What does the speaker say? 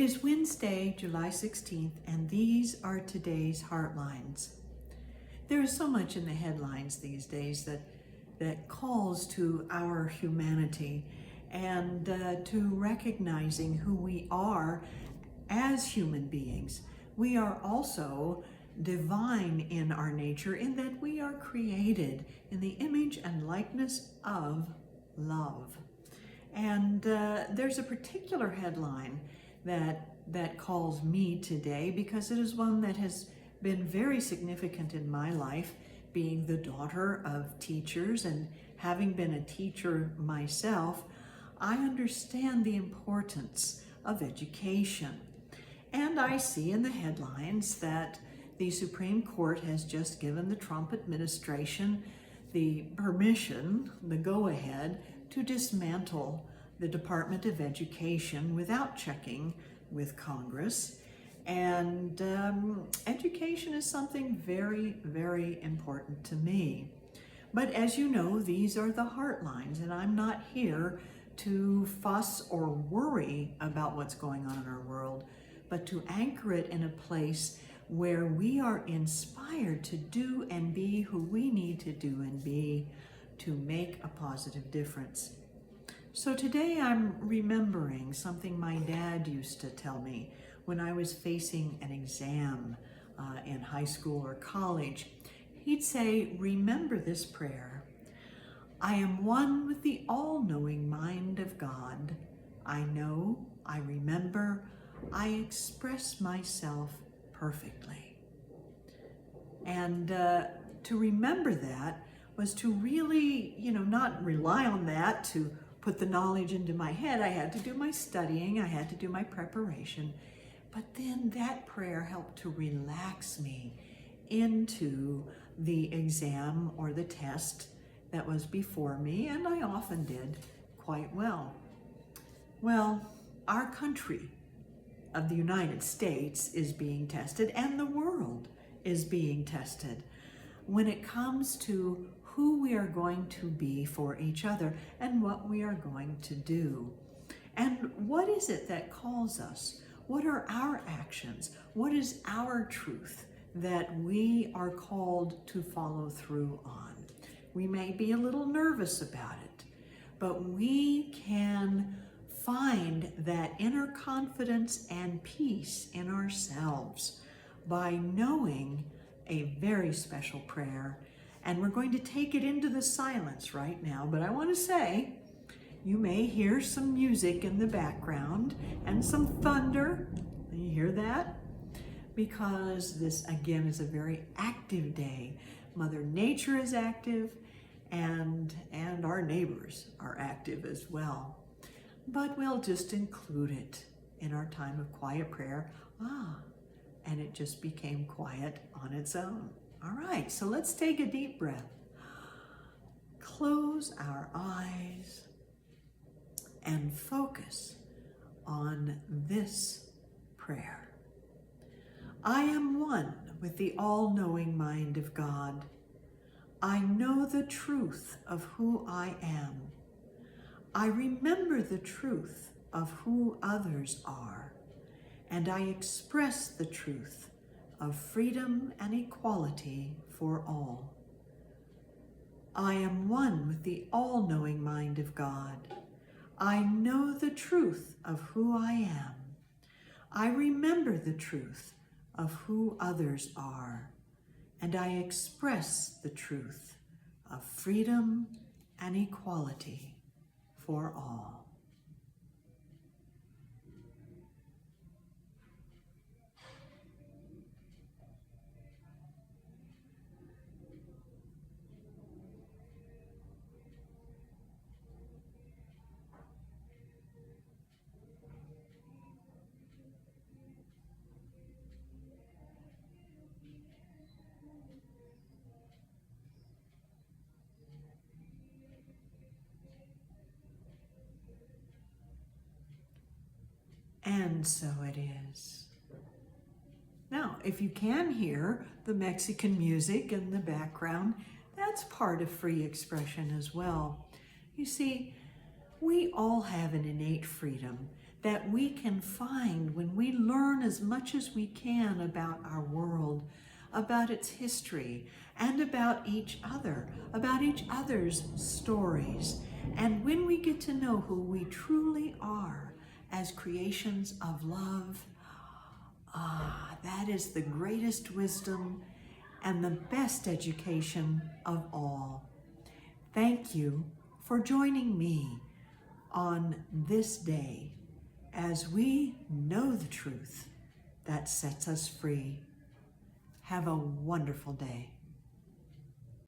is Wednesday, July 16th, and these are today's Heartlines. There is so much in the headlines these days that calls to our humanity and to recognizing who we are as human beings. We are also divine in our nature in that we are created in the image and likeness of love. And there's a particular headline that calls me today because it is one that has been very significant in my life, being the daughter of teachers and having been a teacher myself. I understand the importance of education. And I see in the headlines that the Supreme Court has just given the Trump administration the permission, the go-ahead, to dismantle the Department of Education without checking with Congress. And education is something very, very important to me. But as you know, these are the Heartlines, and I'm not here to fuss or worry about what's going on in our world, but to anchor it in a place where we are inspired to do and be who we need to do and be to make a positive difference. So today I'm remembering something my dad used to tell me when I was facing an exam in high school or college. He'd say, remember this prayer. I am one with the all-knowing mind of God. I know, I remember, I express myself perfectly. And to remember that was to really, not rely on that to put the knowledge into my head. I had to do my studying, I had to do my preparation, but then that prayer helped to relax me into the exam or the test that was before me, and I often did quite well. Well, our country of the United States is being tested, and the world is being tested when it comes to who we are going to be for each other and what we are going to do. And what is it that calls us? What are our actions? What is our truth that we are called to follow through on? We may be a little nervous about it, but we can find that inner confidence and peace in ourselves by knowing a very special prayer. And we're going to take it into the silence right now, but I want to say, you may hear some music in the background and some thunder. You hear that? Because this, again, is a very active day. Mother Nature is active, and our neighbors are active as well. But we'll just include it in our time of quiet prayer. And it just became quiet on its own. All right, so let's take a deep breath. Close our eyes and focus on this prayer. I am one with the all-knowing mind of God. I know the truth of who I am. I remember the truth of who others are, and I express the truth of freedom and equality for all. I am one with the all-knowing mind of God. I know the truth of who I am. I remember the truth of who others are, and I express the truth of freedom and equality for all. And so it is. Now, if you can hear the Mexican music in the background, that's part of free expression as well. You see, We all have an innate freedom that we can find when we learn as much as we can about our world, about its history, and about each other, about each other's stories. And when we get to know who we truly are as creations of love, that is the greatest wisdom and the best education of all. Thank you for joining me on this day as we know the truth that sets us free. Have a wonderful day.